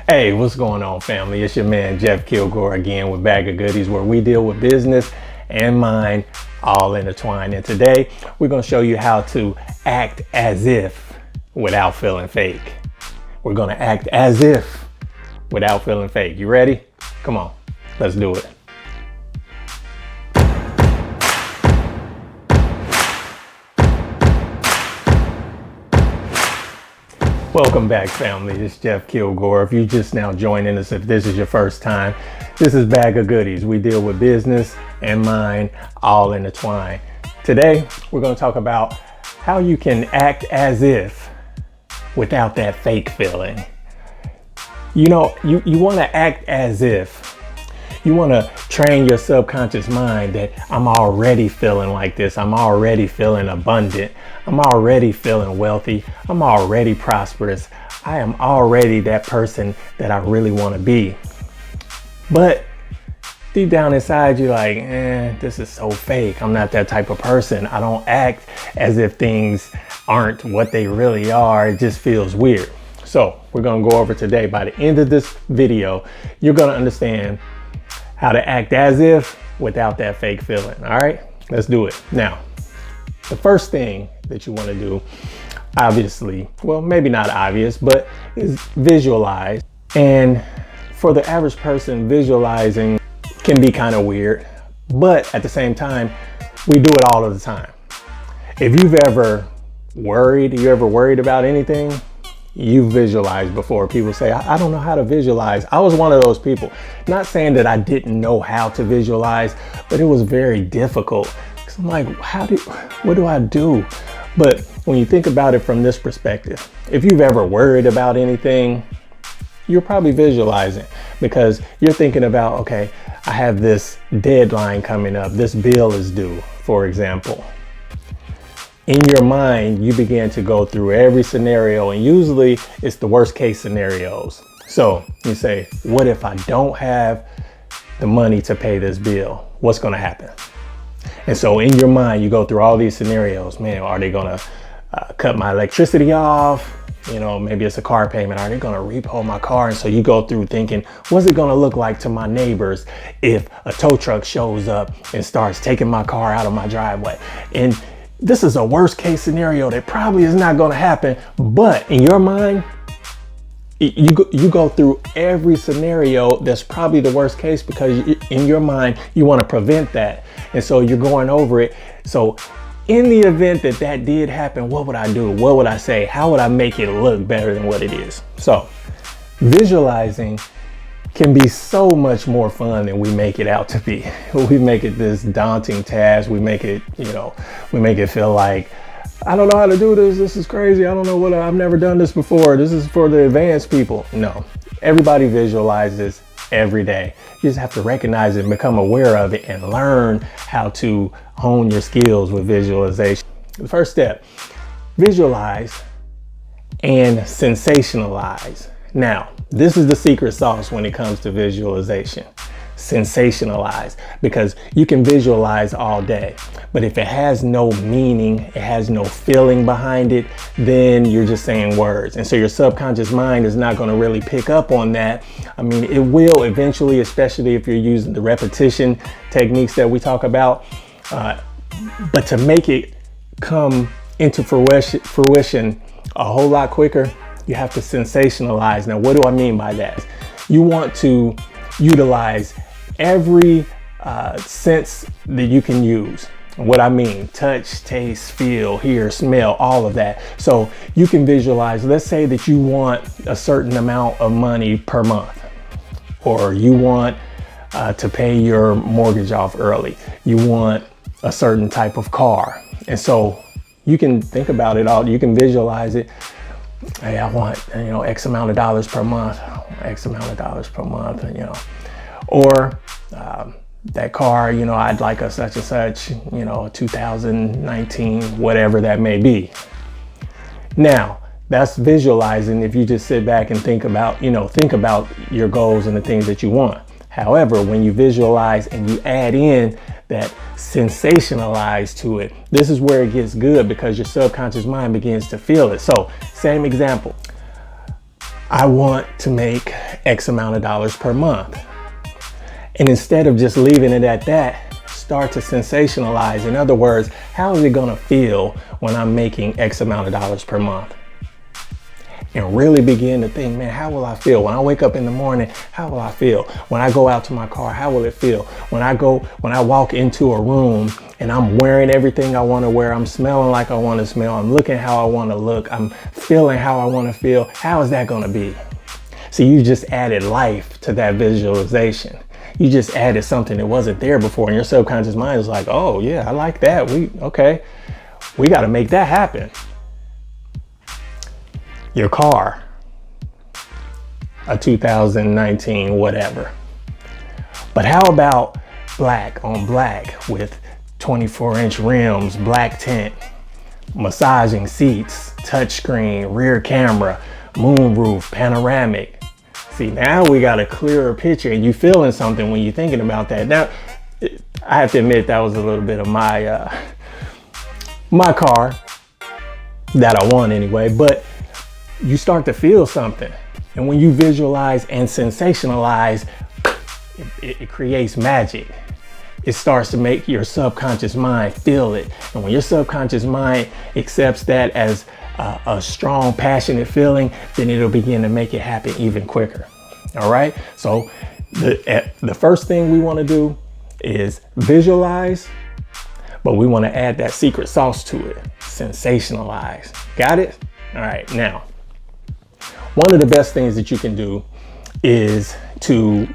Hey, what's going on, family? It's your man Jeff Kilgore again with Bag of Goodies, where we deal with business and mind all intertwined. And today we're going to show you how to act as if without feeling fake. We're going to act as if without feeling fake. You ready? Come on, let's do it. Welcome back, family. It's Jeff Kilgore. If you just now joining us, if this is your first time, this is Bag of Goodies. We deal with business and mind all intertwined. Today, we're going to talk about how you can act as if without that fake feeling. You know, you want to act as if. You want to train your subconscious mind that I'm already feeling like this. I'm already feeling abundant. I'm already feeling wealthy. I'm already prosperous. I am already that person that I really want to be. But deep down inside, you're like, this is so fake. I'm not that type of person. I don't act as if things aren't what they really are. It just feels weird. So we're going to go over today. By the end of this video, you're going to understand how to act as if without that fake feeling. All right, let's do it. Now, the first thing that you want to do, obviously, well, maybe not obvious, but is visualize. And for the average person, visualizing can be kind of weird, but at the same time, we do it all of the time. If you've ever worried about anything, you visualized before. People say, I don't know how to visualize. I was one of those people. Not saying that I didn't know how to visualize, but it was very difficult. Because I'm like, what do I do? But when you think about it from this perspective, if you've ever worried about anything, you're probably visualizing, because you're thinking about, okay, I have this deadline coming up. This bill is due, for example. In your mind, you begin to go through every scenario, and usually it's the worst case scenarios. So you say, what if I don't have the money to pay this bill? What's going to happen? And so in your mind, you go through all these scenarios. Man, are they going to cut my electricity off? You know, maybe it's a car payment. Are they going to repo my car? And so you go through thinking, what's it going to look like to my neighbors if a tow truck shows up and starts taking my car out of my driveway? And this is a worst case scenario that probably is not going to happen, but in your mind, you go through every scenario that's probably the worst case, because in your mind, you want to prevent that. And so you're going over it. So in the event that that did happen, what would I do? What would I say? How would I make it look better than what it is? So visualizing can be so much more fun than we make it out to be. We make it this daunting task. We make it, we make it feel like, I don't know how to do this. This is crazy. I don't know I've never done this before. This is for the advanced people. No, everybody visualizes every day. You just have to recognize it and become aware of it and learn how to hone your skills with visualization. The first step, visualize and sensationalize. Now, this is the secret sauce when it comes to visualization. Sensationalize, because you can visualize all day, but if it has no meaning, it has no feeling behind it, then you're just saying words. And so your subconscious mind is not going to really pick up on that. I mean, it will eventually, especially if you're using the repetition techniques that we talk about. But to make it come into fruition a whole lot quicker, you have to sensationalize. Now, what do I mean by that? You want to utilize every sense that you can use. What I mean, touch, taste, feel, hear, smell, all of that. So you can visualize, let's say that you want a certain amount of money per month, or you want to pay your mortgage off early. You want a certain type of car. And so you can think about it all. You can visualize it. Hey, I want, X amount of dollars per month, X amount of dollars per month, or that car, I'd like a such and such, 2019, whatever that may be. Now, that's visualizing if you just sit back and think about your goals and the things that you want. However, when you visualize and you add in that sensationalize to it, this is where it gets good, because your subconscious mind begins to feel it. So, same example. I want to make X amount of dollars per month. And instead of just leaving it at that, start to sensationalize. In other words, how is it gonna feel when I'm making X amount of dollars per month? And really begin to think, man, how will I feel? When I wake up in the morning, how will I feel? When I go out to my car, how will it feel? When I walk into a room and I'm wearing everything I wanna wear, I'm smelling like I wanna smell, I'm looking how I wanna look, I'm feeling how I wanna feel, how is that gonna be? See, you just added life to that visualization. You just added something that wasn't there before, and your subconscious mind is like, oh yeah, I like that. We got to make that happen. Your car, a 2019 whatever. But how about black on black with 24-inch rims, black tint, massaging seats, touchscreen, rear camera, moonroof, panoramic. See, now we got a clearer picture, and you feeling something when you're thinking about that. Now, I have to admit that was a little bit of my my car that I want anyway, but you start to feel something. And when you visualize and sensationalize, it creates magic. It starts to make your subconscious mind feel it. And when your subconscious mind accepts that as a strong, passionate feeling, then it'll begin to make it happen even quicker. All right. So the first thing we want to do is visualize, but we want to add that secret sauce to it. Sensationalize. Got it? All right. Now, one of the best things that you can do is to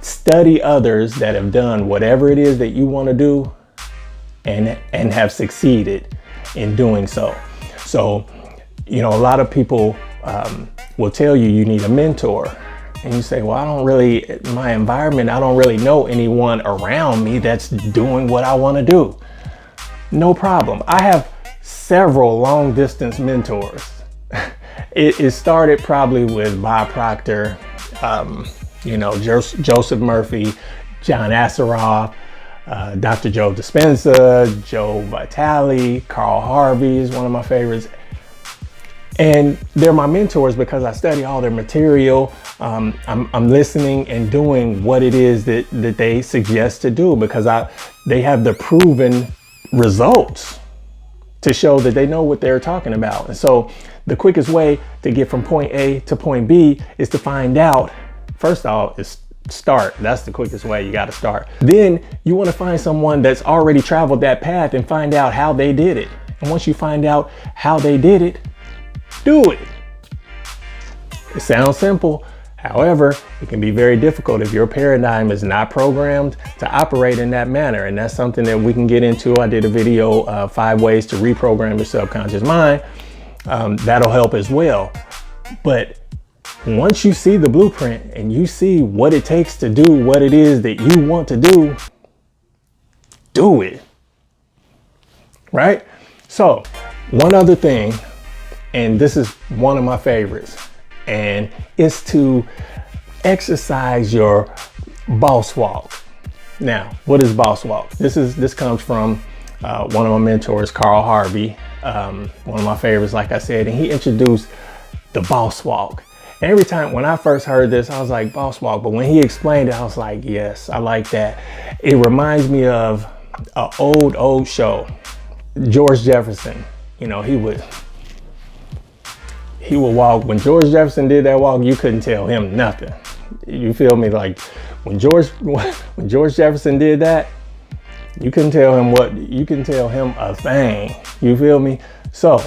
study others that have done whatever it is that you want to do and have succeeded in doing so. So, you know, a lot of people will tell you you need a mentor, and you say, well, I don't really, in my environment, I don't really know anyone around me that's doing what I want to do. No problem. I have several long distance mentors. It started probably with Bob Proctor, you know, Joseph Murphy, John Assaraf, Dr. Joe Dispenza, Joe Vitale, Carl Harvey is one of my favorites. And they're my mentors because I study all their material. I'm listening and doing what it is that they suggest to do, because they have the proven results to show that they know what they're talking about. And so the quickest way to get from point A to point B is to find out, first off, is start. That's the quickest way. You got to start. Then you want to find someone that's already traveled that path and find out how they did it. And once you find out how they did it, do it. It sounds simple. However, it can be very difficult if your paradigm is not programmed to operate in that manner. And that's something that we can get into. I did a video, 5 ways to reprogram your subconscious mind. That'll help as well. But once you see the blueprint and you see what it takes to do what it is that you want to do it. Right? So, one other thing, and this is one of my favorites, and it's to exercise your BossWalk. Now, what is BossWalk? This comes from one of my mentors, Carl Harvey, one of my favorites, like I said, and he introduced the BossWalk. And every time when I first heard this, I was like, BossWalk. But when he explained it, I was like, yes, I like that. It reminds me of an old show. George Jefferson, you know, he would walk. When George Jefferson did that walk, you couldn't tell him nothing. You feel me? Like when George Jefferson did that, you couldn't tell him a thing. You feel me? So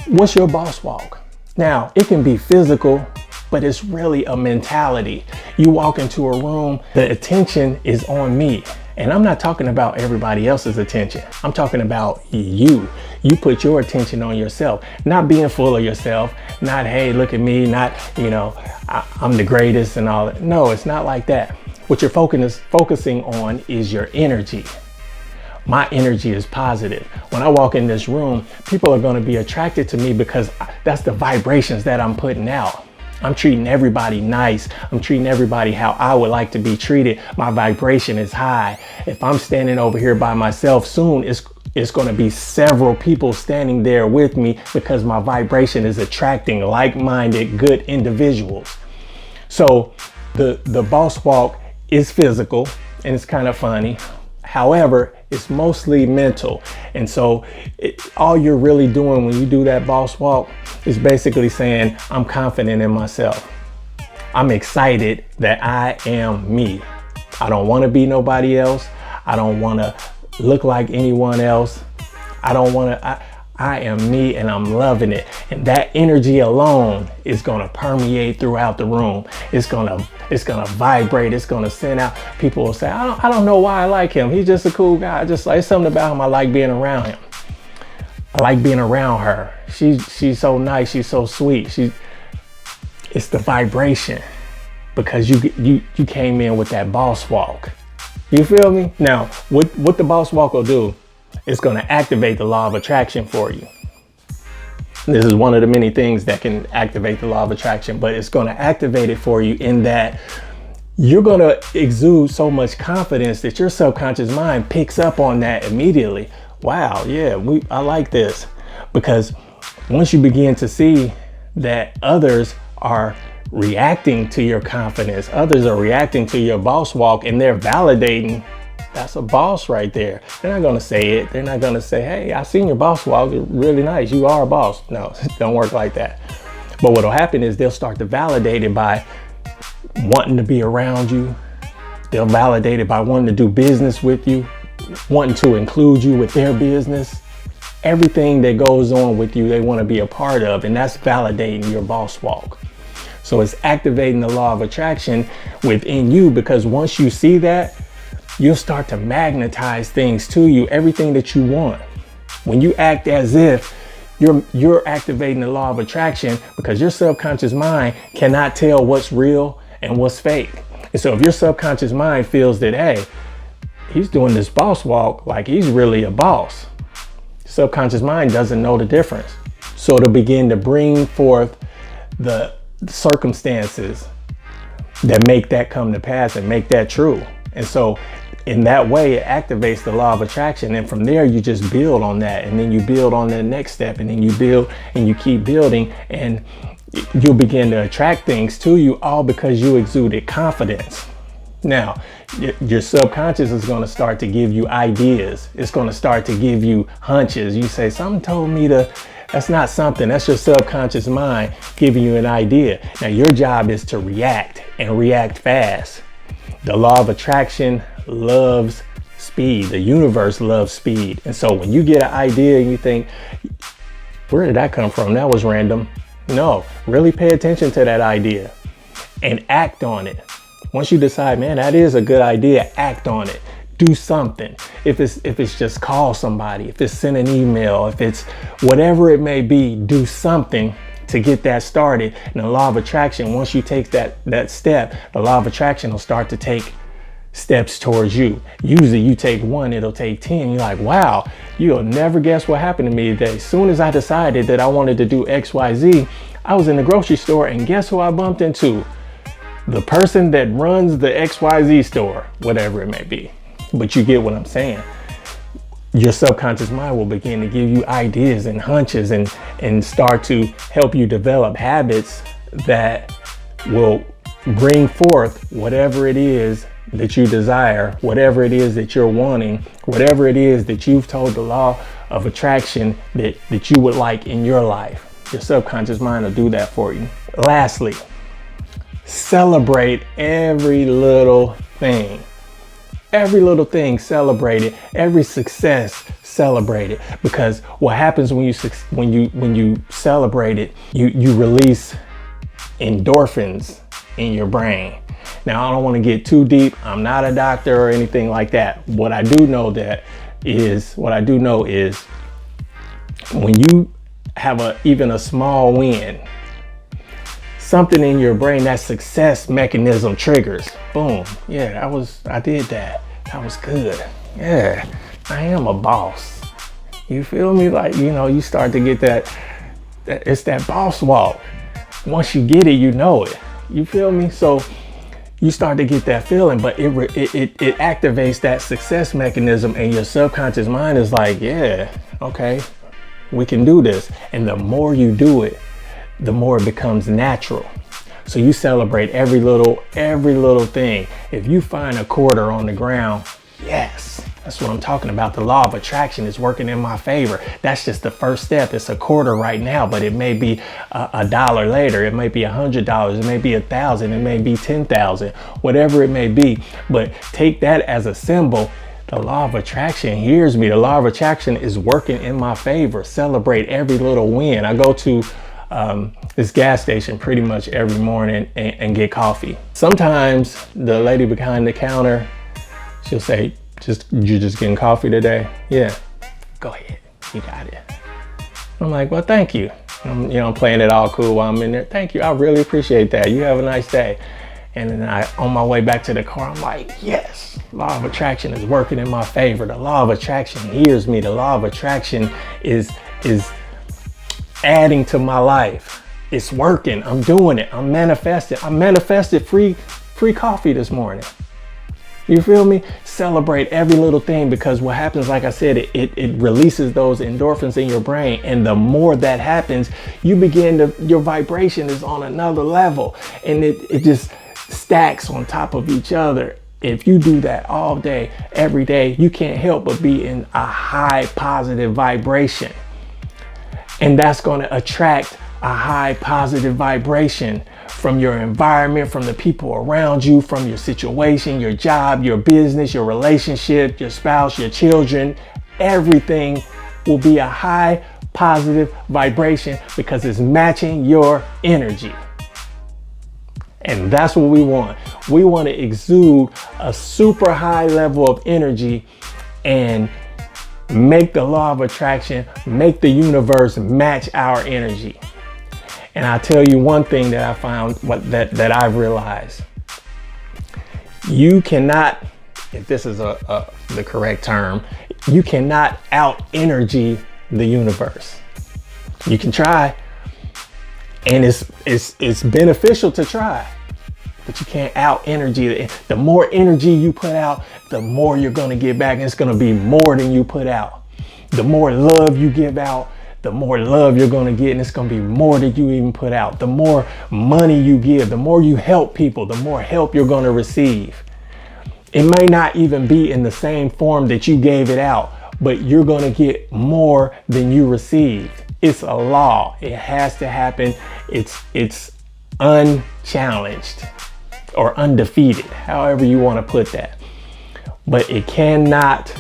what's your BossWalk? Now, it can be physical, but it's really a mentality. You walk into a room, the attention is on me. And I'm not talking about everybody else's attention. I'm talking about you. You put your attention on yourself, not being full of yourself, not, hey, look at me, not, you know, I'm the greatest and all that. No, it's not like that. What you're focusing on is your energy. My energy is positive. When I walk in this room, people are going to be attracted to me because that's the vibrations that I'm putting out. I'm treating everybody nice. I'm treating everybody how I would like to be treated. My vibration is high. If I'm standing over here by myself, soon it's going to be several people standing there with me because my vibration is attracting like-minded, good individuals. So the boss walk is physical and it's kind of funny. However, it's mostly mental. And so all you're really doing when you do that boss walk is basically saying, I'm confident in myself. I'm excited that I am me. I don't want to be nobody else. I don't want to look like anyone else. I am me and I'm loving it. And that energy alone is going to permeate throughout the room. It's going to vibrate. It's going to send out. People will say, I don't know why I like him. He's just a cool guy. Just like something about him. I like being around him. I like being around her. She's so nice. She's so sweet. It's the vibration because you came in with that boss walk. You feel me? Now, what the boss walk will do, it's going to activate the law of attraction for you. This is one of the many things that can activate the law of attraction, but it's going to activate it for you in that you're going to exude so much confidence that your subconscious mind picks up on that immediately. Wow, yeah, I like this. Because once you begin to see that others are reacting to your confidence, others are reacting to your boss walk, and they're validating, that's a boss right there. They're not going to say it. They're not going to say, hey, I seen your boss walk. It's really nice. You are a boss. No, it don't work like that. But what'll happen is they'll start to validate it by wanting to be around you. They'll validate it by wanting to do business with you, wanting to include you with their business. Everything that goes on with you, they want to be a part of, and that's validating your boss walk. So it's activating the law of attraction within you, because once you see that, you'll start to magnetize things to you, everything that you want. When you act as if you're activating the law of attraction, because your subconscious mind cannot tell what's real and what's fake. And so if your subconscious mind feels that, hey, he's doing this boss walk like he's really a boss, subconscious mind doesn't know the difference. So it'll begin to bring forth the circumstances that make that come to pass and make that true. And so in that way, it activates the law of attraction. And from there, you just build on that. And then you build on the next step. And then you build and you keep building. And you'll begin to attract things to you, all because you exuded confidence. Now, your subconscious is going to start to give you ideas. It's going to start to give you hunches. You say, something told me to, that's not something. That's your subconscious mind giving you an idea. Now, your job is to react and react fast. The law of attraction loves speed. The universe loves speed. And so when you get an idea and you think, where did that come from? That was random. No, really pay attention to that idea and act on it. Once you decide, man, that is a good idea, act on it. Do something. If it's just call somebody, if it's send an email, if it's whatever it may be, do something to get that started. And the law of attraction, once you take that step, the law of attraction will start to take steps towards you. Usually you take one, it'll take 10. You're like, wow, you'll never guess what happened to me today. As soon as I decided that I wanted to do XYZ, I was in the grocery store and guess who I bumped into? The person that runs the XYZ store, whatever it may be. But you get what I'm saying. Your subconscious mind will begin to give you ideas and hunches and start to help you develop habits that will bring forth whatever it is that you desire, whatever it is that you're wanting, whatever it is that you've told the law of attraction that you would like in your life. Your subconscious mind will do that for you. Lastly, celebrate every little thing. Every little thing, celebrate it. Every success, celebrate it. Because what happens when you celebrate it, you release endorphins in your brain. Now, I don't want to get too deep. I'm not a doctor or anything like that. What I do know is when you have even a small win, something in your brain, that success mechanism triggers. Boom. Yeah, I did that. That was good. Yeah, I am a boss. You feel me? Like, you start to get that it's that boss walk. Once you get it, you know it. You feel me? So you start to get that feeling, but it activates that success mechanism, and your subconscious mind is like, yeah, okay, we can do this. And the more you do it, the more it becomes natural. So you celebrate every little thing. If you find a quarter on the ground, yes, that's what I'm talking about. The law of attraction is working in my favor. That's just the first step. It's a quarter right now, but it may be a dollar later. It may be $100. It may be 1,000. It may be 10,000, whatever it may be. But take that as a symbol. The law of attraction hears me. The law of attraction is working in my favor. Celebrate every little win. I go to this gas station pretty much every morning and get coffee. Sometimes the lady behind the counter, she'll say, you just getting coffee today? Yeah, go ahead, you got it. I'm like, well, thank you. I'm playing it all cool while I'm in there. Thank you, I really appreciate that. You have a nice day. And then on my way back to the car, I'm like, yes, law of attraction is working in my favor. The law of attraction hears me. The law of attraction is adding to my life. It's working. I'm doing it. I'm manifesting. I manifested free coffee this morning. You feel me? Celebrate every little thing, because what happens, like I said, it releases those endorphins in your brain. And the more that happens, your vibration is on another level, and it just stacks on top of each other. If you do that all day, every day, you can't help but be in a high positive vibration. And that's going to attract a high positive vibration from your environment, from the people around you, from your situation, your job, your business, your relationship, your spouse, your children. Everything will be a high positive vibration because it's matching your energy. And that's what we want. We want to exude a super high level of energy and make the law of attraction, make the universe match our energy. And I'll tell you one thing that I found, that I've realized. You cannot, if this is the correct term, you cannot out energy the universe. You can try, and it's beneficial to try, but you can't out energy it. The more energy you put out, the more you're going to get back, and it's going to be more than you put out. The more love you give out, the more love you're going to get, and it's going to be more than you even put out. The more money you give, the more you help people, the more help you're going to receive. It may not even be in the same form that you gave it out, but you're going to get more than you received. It's a law. It has to happen. It's unchallenged or undefeated, however you want to put that. But it cannot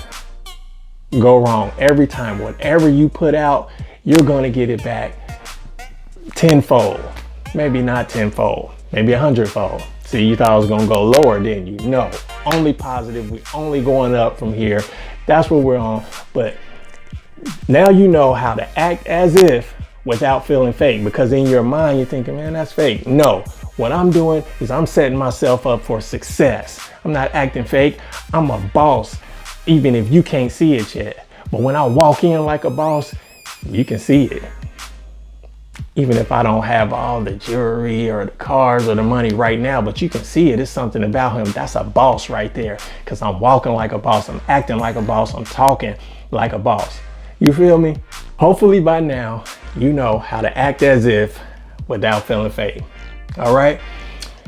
go wrong. Every time, whatever you put out, you're going to get it back tenfold. Maybe not tenfold, maybe 100-fold. See, you thought I was going to go lower, didn't you? No, only positive. We're only going up from here. That's what we're on. But now you know how to act as if without feeling fake, because in your mind you're thinking, man, that's fake. No, what I'm doing is I'm setting myself up for success. I'm not acting fake. I'm a boss, even if you can't see it yet. But when I walk in like a boss, you can see it. Even if I don't have all the jewelry or the cars or the money right now, but you can see it. It's something about him. That's a boss right there, because I'm walking like a boss. I'm acting like a boss. I'm talking like a boss. You feel me? Hopefully by now, you know how to act as if without feeling fake. All right?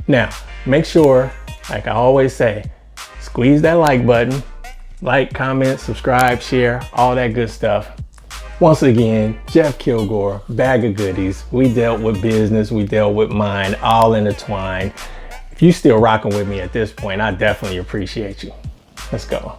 Now, make sure, like I always say, squeeze that like button. Like, comment, subscribe, share, all that good stuff. Once again, Jeff Kilgore, bag of goodies. We dealt with business, we dealt with mind, all intertwined. If you still rocking with me at this point, I definitely appreciate you. Let's go.